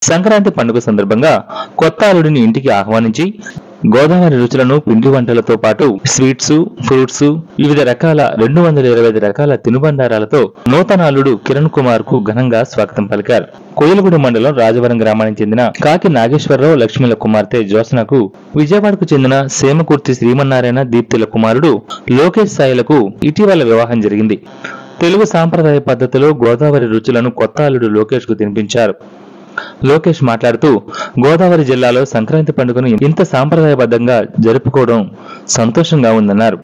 సంక్రాంతి పండుగ సందర్భంగా కొత్త అల్లుడిని ఇంటికి ఆహ్వానించి గోదావరి రుచులను పిండి వంటలతో పాటు స్వీట్స్, ఫ్రూట్స్, వివిధ రకాల 225 రకాల తినుబండారాలతో నూతన అల్లుడు కిరణ్ కుమార్ కు ఘనంగా స్వాగతం పలికారు. కోయిలగూడెం మండలం రాజవరం గ్రామానికి చెందిన కాకి నాగేశ్వరరావు లక్ష్మీల కుమార్తె జ్యోత్స్నకు విజయవాడకు చెందిన సేమకుర్తి శ్రీమన్నారాయణ దీప్తిల కుమారుడు లోకేష్ సాయిలకు ఇటీవల వివాహం జరిగింది. తెలుగు సాంప్రదాయ పద్ధతిలో గోదావరి రుచులను కొత్త అల్లుడు లోకేష్ కు తినిపించారు. లోకేష్ మాట్లాడుతూ, గోదావరి జిల్లాలో సంక్రాంతి పండుగను ఇంత సాంప్రదాయబద్ధంగా జరుపుకోవడం సంతోషంగా ఉందన్నారు.